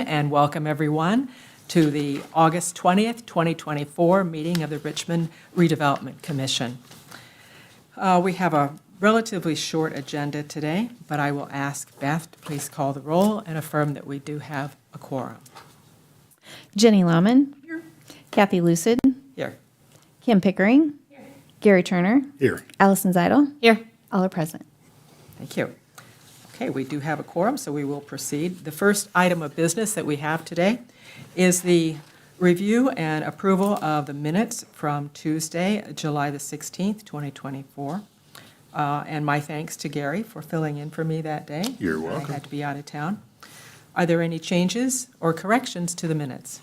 And welcome everyone to the August 20th, 2024 meeting of the Richmond Redevelopment Commission. We have a relatively short agenda today, but I will ask Beth to please call the roll and affirm that we do have a quorum. Jenny Lauman. Here. Kathy Lucid. Here. Kim Pickering. Here. Gary Turner. Here. Allison Zeidel. Here. All are present. Thank you. Okay, we do have a quorum, so we will proceed. The first item of business that we have today is the review and approval of the minutes from Tuesday, July the 16th, 2024. And my thanks to Gary for filling in for me that day. You're welcome. I had to be out of town. Are there any changes or corrections to the minutes?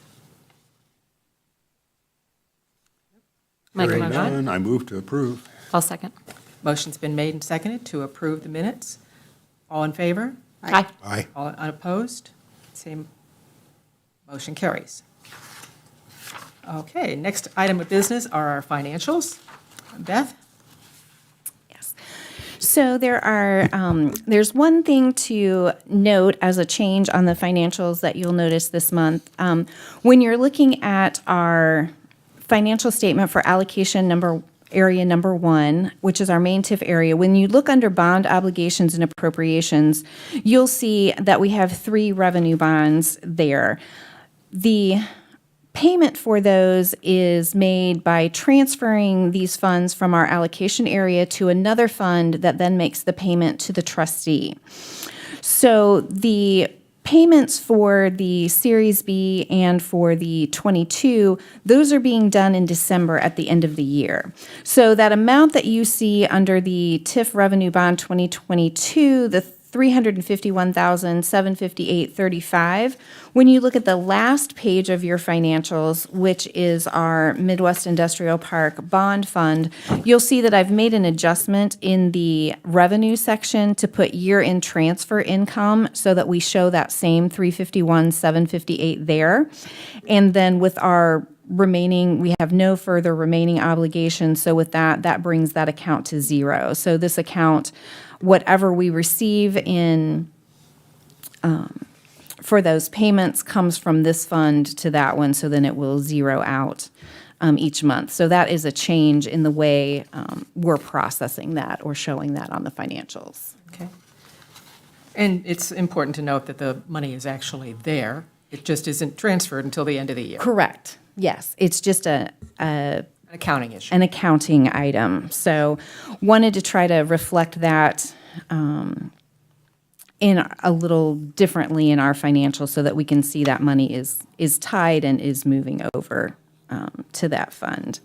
Hearing none, I move to approve. I'll second. Motion's been made and seconded to approve the minutes. All in favor? Aye. Aye. All unopposed? Same motion carries. Okay, next item of business are our financials. Beth? Yes. So there's one thing to note as a change on the financials that you'll notice this month. When you're looking at our financial statement for area number 1, which is our main TIF area, when you look under bond obligations and appropriations, you'll see that we have 3 revenue bonds there. The payment for those is made by transferring these funds from our allocation area to another fund that then makes the payment to the trustee. So the payments for the Series B and for the 22, those are being done in December at the end of the year. So that amount that you see under the TIF Revenue Bond 2022, the $351,758.35, when you look at the last page of your financials, which is our Midwest Industrial Park Bond Fund, you'll see that I've made an adjustment in the revenue section to put year-end transfer income so that we show that same $351,758 there. And then with our remaining, we have no further remaining obligations. So with that, that brings that account to 0. So this account, whatever we receive in for those payments comes from this fund to that one, so then it will zero out each month. So that is a change in the way we're processing that or showing that on the financials. Okay. And it's important to note that the money is actually there. It just isn't transferred until the end of the year. Correct. Yes. It's just An accounting issue. an accounting item. So wanted to try to reflect that in a little differently in our financials so that we can see that money is tied and is moving over to that fund.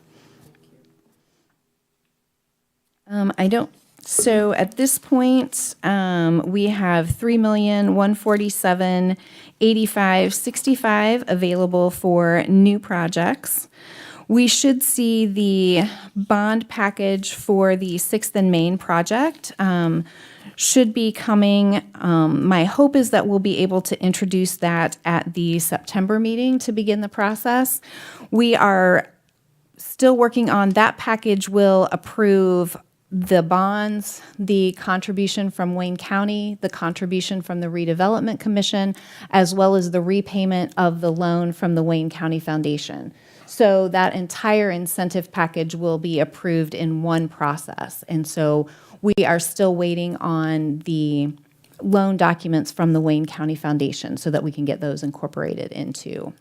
So at this point, we have $3,147,8565 available for new projects. We should see the bond package for the 6th and Main project should be coming. My hope is that we'll be able to introduce that at the September meeting to begin the process. We are still working on that package. Will approve the bonds, the contribution from Wayne County, the contribution from the Redevelopment Commission, as well as the repayment of the loan from the Wayne County Foundation. So that entire incentive package will be approved in one process. And so we are still waiting on the loan documents from the Wayne County Foundation so that we can get those incorporated into.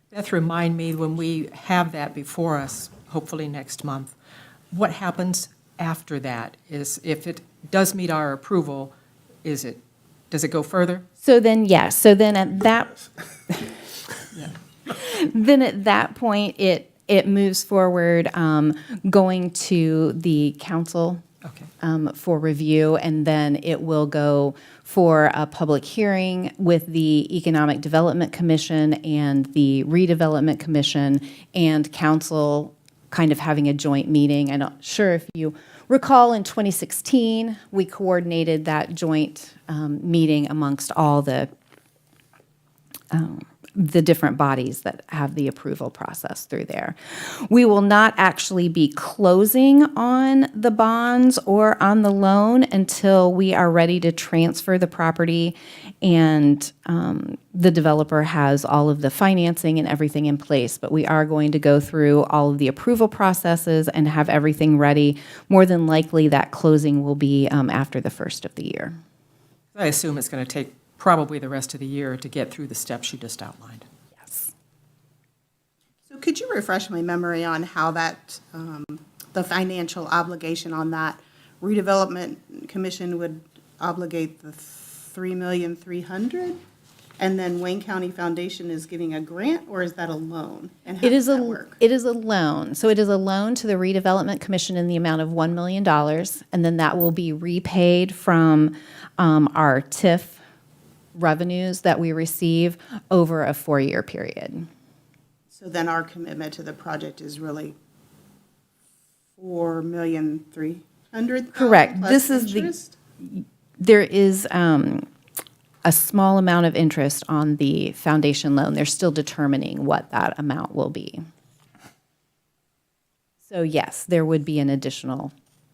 Beth, remind me, when we have that before us, hopefully next month, what happens after that? Is if it does meet our approval, does it go further? So then, yes. So then at that then at that point, it moves forward, going to the council for review, and then it will go for a public hearing with the Economic Development Commission and the Redevelopment Commission and council kind of having a joint meeting. I'm not sure if you recall in 2016, we coordinated that joint meeting amongst all the the different bodies that have the approval process through there. We will not actually be closing on the bonds or on the loan until we are ready to transfer the property and the developer has all of the financing and everything in place. But we are going to go through all of the approval processes and have everything ready. More than likely, that closing will be after the first of the year. I assume it's going to take probably the rest of the year to get through the steps you just outlined. Yes. So could you refresh my memory on how that, the financial obligation on that redevelopment commission would obligate the 3,300,000? And then Wayne County Foundation is giving a grant, or is that a loan? And how It is does that work? it is a loan. So it is a loan to the Redevelopment Commission in the amount of $1 million, and then that will be repaid from our TIF revenues that we receive over a 4-year period. So then our commitment to the project is really 4,300,000? Correct. plus This is interest? There is a small amount of interest on the foundation loan. They're still determining what that amount will be. So yes, there would be an additional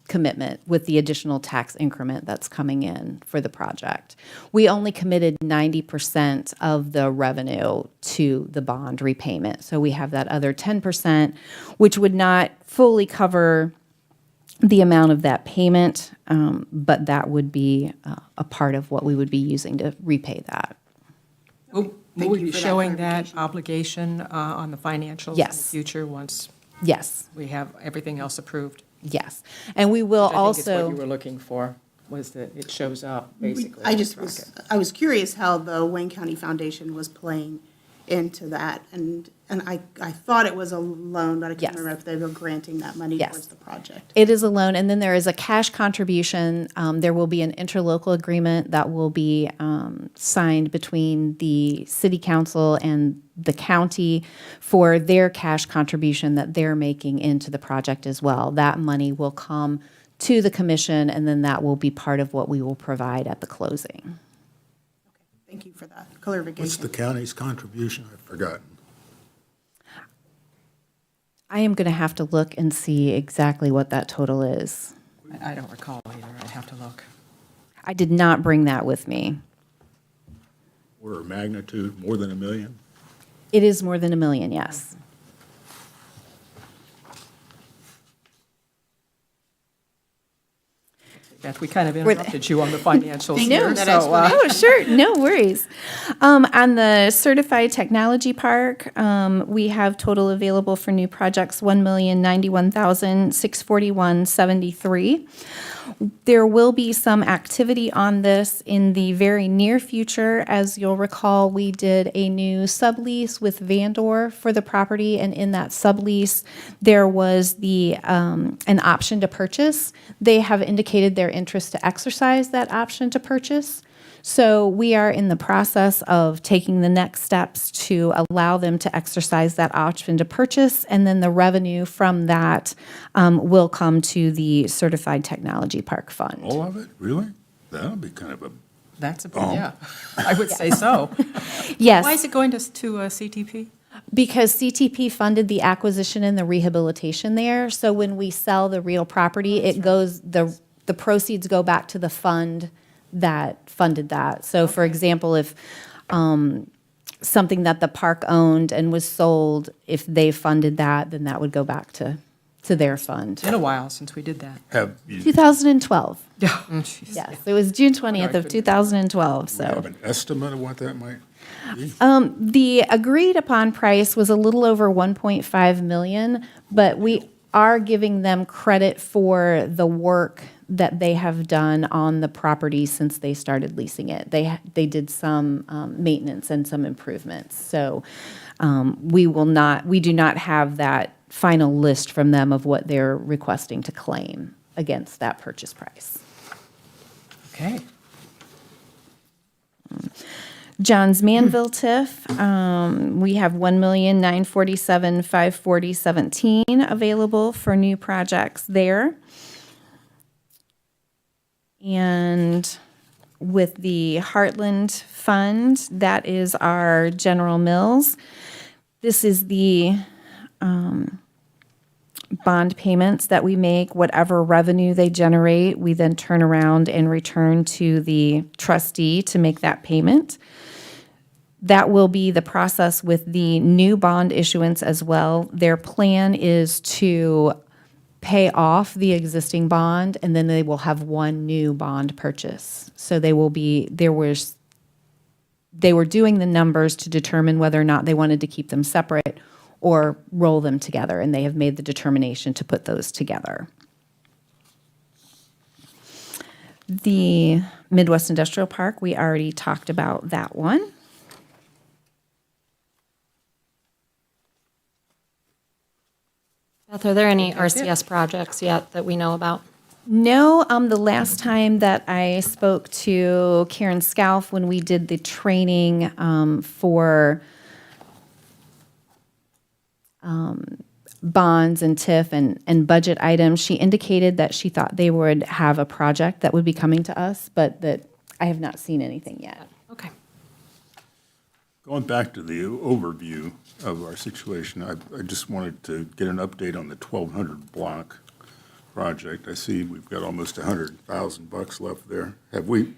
commitment with the additional tax increment that's coming in for the project. We only committed 90% of the revenue to the bond repayment. So we have that other 10%, which would not fully cover the amount of that payment, but that would be a part of what we would be using to repay that. Will Thank we you be for that showing that clarification. obligation on the financials in the Yes. future once Yes, we have everything else approved? yes. And we will I think it's what also. you were looking for, was that it shows up, basically. I in the just was, bracket. I was curious how the Wayne County Foundation was playing into that, and I thought it was a loan, but I Yes. can't remember if they were granting that money Yes. towards the project. It is a loan, and then there is a cash contribution. There will be an interlocal agreement that will be signed between the city council and the county for their cash contribution that they're making into the project as well. That money will come to the commission, and then that will be part of what we will provide at the closing. Thank you for that What's the clarification. county's contribution? I've forgotten. I am going to have to look and see exactly what that total is. I don't recall either, I'd have to look. I did not bring that with me. Order of magnitude, more than $1 million? It is more than $1 million, yes. Beth, we kind of interrupted you on the financials Thank you here, for that so, explanation. Oh, sure, no worries. On the Certified Technology Park, we have total available for new projects, $1,091,641.73. There will be some activity on this in the very near future. As you'll recall, we did a new sublease with Vandor for the property, and in that sublease, there was an option to purchase. They have indicated their interest to exercise that option to purchase. So we are in the process of taking the next steps to allow them to exercise that option to purchase, and then the revenue from that will come to the Certified Technology Park Fund. All of it? Really? That'll be kind of a, that's, yeah, I would say so. Yes. Why is it going to CTP? Because CTP funded the acquisition and the rehabilitation there, so when we sell the real property, it goes, the proceeds go back to the fund that funded that. So for example, if something that the park owned and was sold, if they funded that, then that would go back to their fund. Been a while since we did that. have you 2012, Yeah. Jeez. yes, it was June 20th of 2012, so. have an estimate of what that might be? The agreed upon price was a little over 1.5 million, but we are giving them credit for the work that they have done on the property since they started leasing it. They did some maintenance and some improvements. So we do not have that final list from them of what they're requesting to claim against that purchase price. Okay. Johns Manville TIF, we have $1,947,540.17 available for new projects there. And with the Heartland Fund, that is our general mills. This is the bond payments that we make, whatever revenue they generate, we then turn around and return to the trustee to make that payment. That will be the process with the new bond issuance as well. Their plan is to pay off the existing bond, and then they will have one new bond purchase. So they were doing the numbers to determine whether or not they wanted to keep them separate or roll them together, and they have made the determination to put those together. The Midwest Industrial Park, we already talked about that one. Beth, are there any RCS projects yet that we know about? No, the last time that I spoke to Karen Scalf when we did the training for bonds and TIF and budget items, she indicated that she thought they would have a project that would be coming to us, but that I have not seen anything yet. Okay. Going back to the overview of our situation, I just wanted to get an update on the 1200 block project. I see we've got almost $100,000 left there. Have we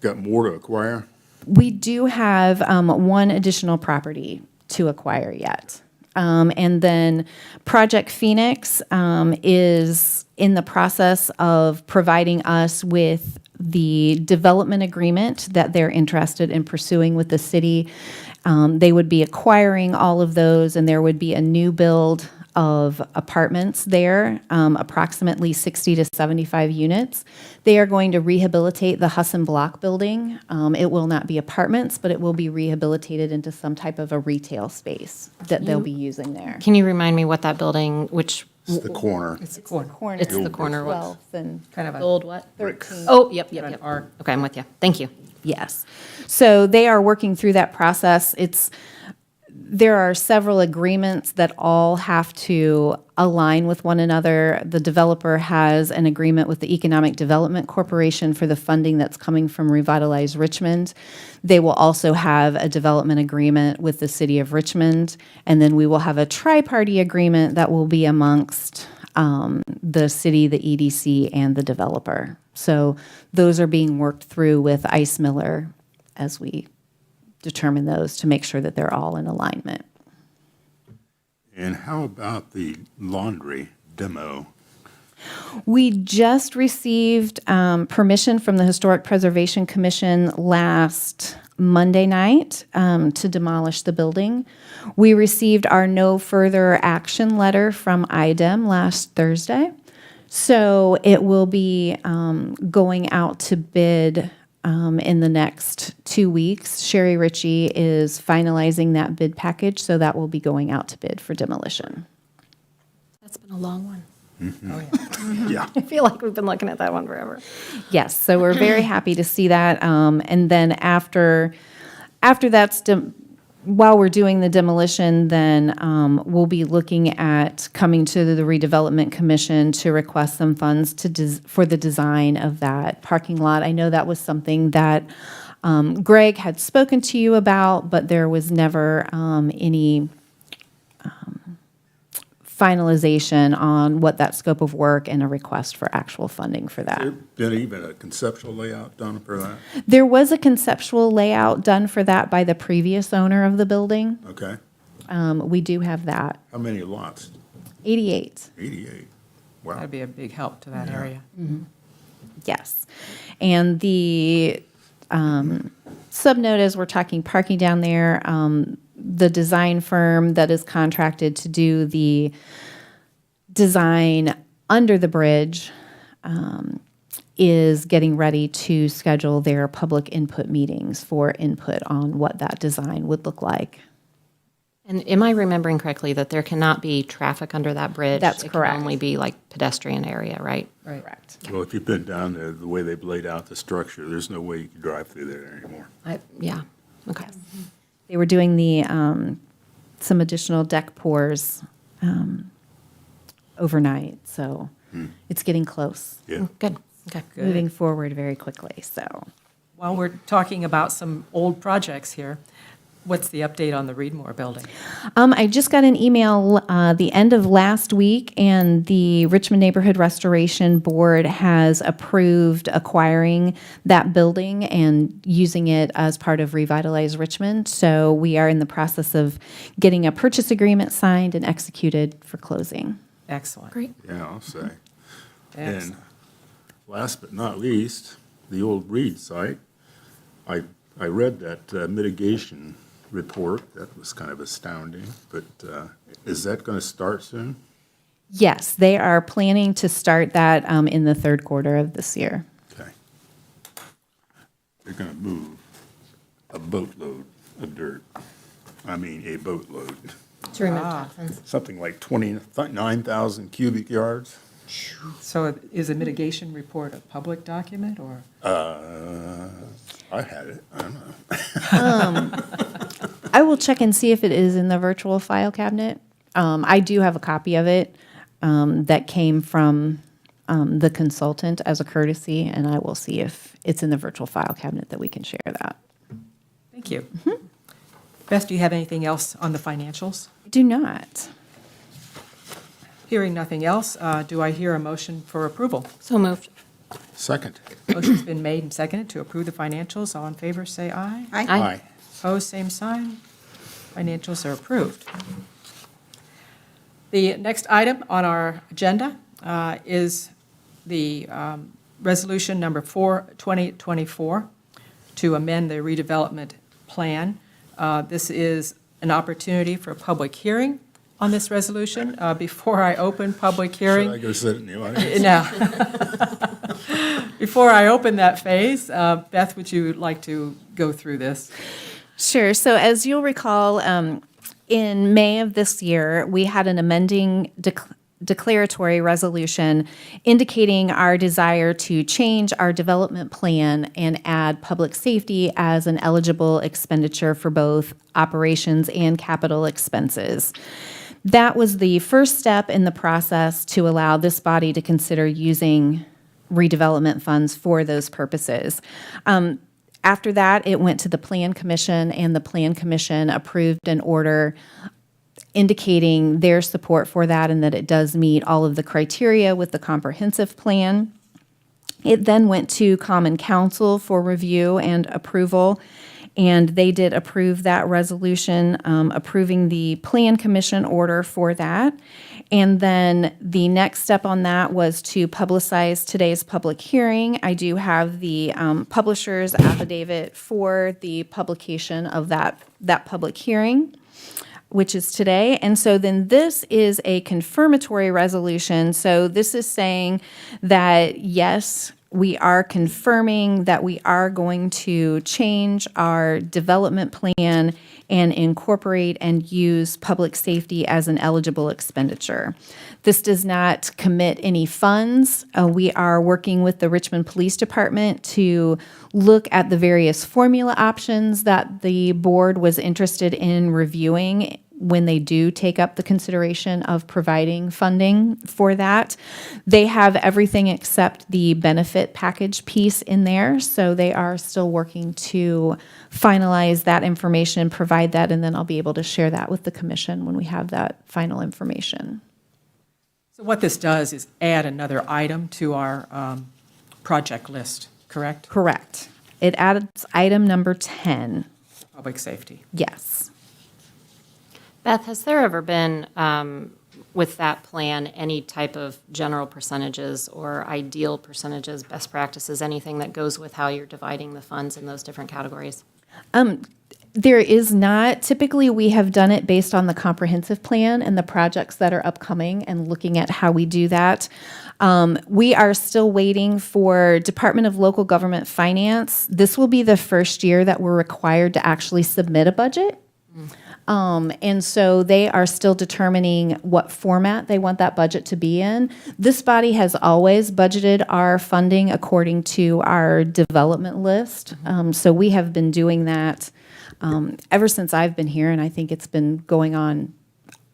got more to acquire? We do have one additional property to acquire yet. And then Project Phoenix is in the process of providing us with the development agreement that they're interested in pursuing with the city. They would be acquiring all of those, and there would be a new build of apartments there, approximately 60 to 75 units. They are going to rehabilitate the Husson Block building. It will not be apartments, but it will be rehabilitated into some type of a retail space that they'll be using there. Can you remind me what that building, which, It's the corner. It's a corner. it's the corner, what? 12th and Kind of The a, old what? 13. Oh, yep, yep, an yep. arc. Okay, I'm with you. Thank you. Yes. So they are working through that process. There are several agreements that all have to align with one another. The developer has an agreement with the Economic Development Corporation for the funding that's coming from Revitalize Richmond. They will also have a development agreement with the city of Richmond, and then we will have a tri-party agreement that will be amongst the city, the EDC, and the developer. So those are being worked through with Ice Miller as we determine those to make sure that they're all in alignment. And how about the laundry demo? We just received permission from the Historic Preservation Commission last Monday night to demolish the building. We received our no further action letter from IDEM last Thursday. So it will be going out to bid in the next 2 weeks. Sherry Ritchie is finalizing that bid package, so that will be going out to bid for demolition. That's been a long one. Yeah. I feel like we've been looking at that one forever. Yes, so we're very happy to see that. And then after that's while we're doing the demolition, then we'll be looking at coming to the Redevelopment Commission to request some funds for the design of that parking lot. I know that was something that Greg had spoken to you about, but there was never any finalization on what that scope of work and a request for actual funding for that. There been even a conceptual layout done for that? There was a conceptual layout done for that by the previous owner of the building. Okay. We do have that. How many lots? 88, 88. Wow. That'd be a big help to that area. yes. And the subnote, as we're talking parking down there, the design firm that is contracted to do the design under the bridge is getting ready to schedule their public input meetings for input on what that design would look like. And am I remembering correctly that there cannot be traffic under that bridge? That's It correct. can only be like pedestrian area, right? Right. Correct. Well, if you've been down there, the way they've laid out the structure, there's no way you can drive through there anymore. Yeah, okay. They were doing the some additional deck pours overnight, so it's getting close. Yeah. Good, okay. Moving forward very quickly, so. While we're talking about some old projects here, what's the update on the Reedmore building? I just got an email the end of last week, and the Richmond Neighborhood Restoration Board has approved acquiring that building and using it as part of Revitalize Richmond. So we are in the process of getting a purchase agreement signed and executed for closing. Excellent. Great. Yeah, I'll say. Excellent. And last but not least, the old Reed site. I read that mitigation report. That was kind of astounding, but is that going to start soon? Yes, they are planning to start that in the third quarter of this year. Okay. They're going to move a boatload of dirt. I mean, a boatload. To remove toxins. Something like 29,000 cubic yards. So is a mitigation report a public document, or? I had it. I don't know. I will check and see if it is in the virtual file cabinet. I do have a copy of it that came from the consultant as a courtesy, and I will see if it's in the virtual file cabinet that we can share that. Thank you. Beth, do you have anything else on the financials? I do not. Hearing nothing else, do I hear a motion for approval? So moved. Second. Motion's been made and seconded to approve the financials. All in favor, say aye. Aye. Opposed, same sign. Financials are approved. The next item on our agenda is the resolution number 4/2024 to amend the redevelopment plan. This is an opportunity for a public hearing on this resolution. Before I open public hearing. Should I go sit in the audience? No. Before I open that phase, Beth, would you like to go through this? Sure. So as you'll recall, in May of this year, we had an amending declaratory resolution indicating our desire to change our development plan and add public safety as an eligible expenditure for both operations and capital expenses. That was the first step in the process to allow this body to consider using redevelopment funds for those purposes. After that, it went to the Plan Commission, and the Plan Commission approved an order indicating their support for that and that it does meet all of the criteria with the comprehensive plan. It then went to Common Council for review and approval, and they did approve that resolution, approving the Plan Commission order for that. And then the next step on that was to publicize today's public hearing. I do have the publisher's affidavit for the publication of that public hearing, which is today. And so then this is a confirmatory resolution. So this is saying that, yes, we are confirming that we are going to change our development plan and incorporate and use public safety as an eligible expenditure. This does not commit any funds. We are working with the Richmond Police Department to look at the various formula options that the board was interested in reviewing when they do take up the consideration of providing funding for that. They have everything except the benefit package piece in there, so they are still working to finalize that information and provide that, and then I'll be able to share that with the commission when we have that final information. So what this does is add another item to our project list, correct? Correct. It adds item number 10. Public safety. Yes. Beth, has there ever been, with that plan, any type of general percentages or ideal percentages, best practices, anything that goes with how you're dividing the funds in those different categories? There is not. Typically, we have done it based on the comprehensive plan and the projects that are upcoming and looking at how we do that. We are still waiting for Department of Local Government Finance. This will be the first year that we're required to actually submit a budget. And so they are still determining what format they want that budget to be in. This body has always budgeted our funding according to our development list. So we have been doing that ever since I've been here, and I think it's been going on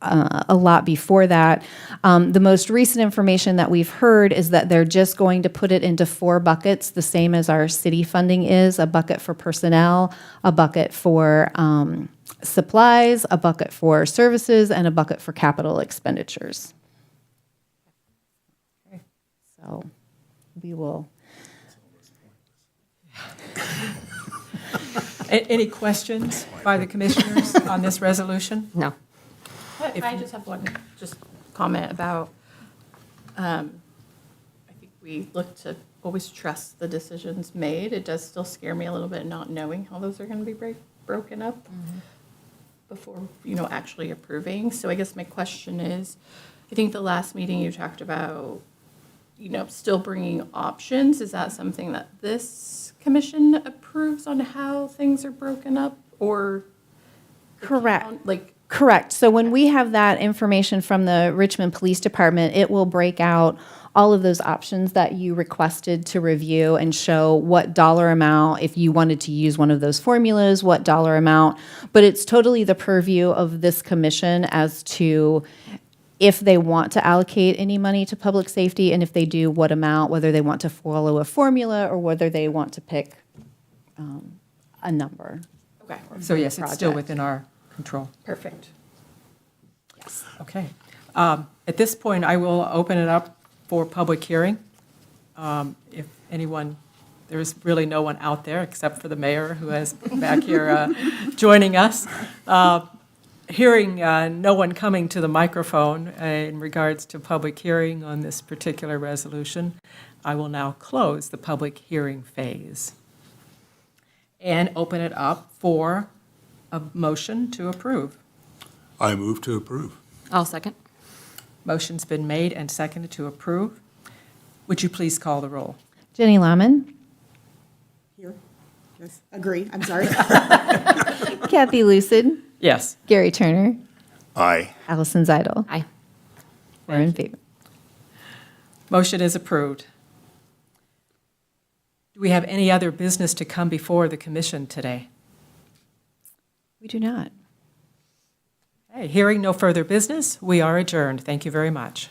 a lot before that. The most recent information that we've heard is that they're just going to put it into 4 buckets, the same as our city funding is: a bucket for personnel, a bucket for supplies, a bucket for services, and a bucket for capital expenditures. So we will. Any questions by the commissioners on this resolution? No. I just have one comment about, I think we look to always trust the decisions made. It does still scare me a little bit not knowing how those are going to be broken up before, actually approving. So I guess my question is, I think the last meeting you talked about, still bringing options. Is that something that this commission approves on how things are broken up, or? Correct. Like, Correct. So when we have that information from the Richmond Police Department, it will break out all of those options that you requested to review and show what dollar amount, if you wanted to use one of those formulas, what dollar amount. But it's totally the purview of this commission as to if they want to allocate any money to public safety, and if they do, what amount, whether they want to follow a formula or whether they want to pick a number. okay, So yes, it's still Project. within our control. perfect. Okay. At this point, I will open it up for public hearing. If anyone, there's really no one out there except for the mayor who is back here joining us. Hearing no one coming to the microphone in regards to public hearing on this particular resolution, I will now close the public hearing phase and open it up for a motion to approve. I move to approve. I'll second. Motion's been made and seconded to approve. Would you please call the roll? Jenny Laman, Here. Yes. Agree, I'm sorry. Kathy Lucid, Yes. Gary Turner, Aye. Allison Zeidel. Aye. We're in favor. Motion is approved. Do we have any other business to come before the commission today? We do not. Okay, hearing no further business, we are adjourned. Thank you very much.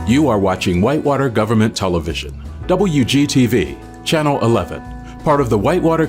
You are watching Whitewater Government Television, WGTV, Channel 11, part of the Whitewater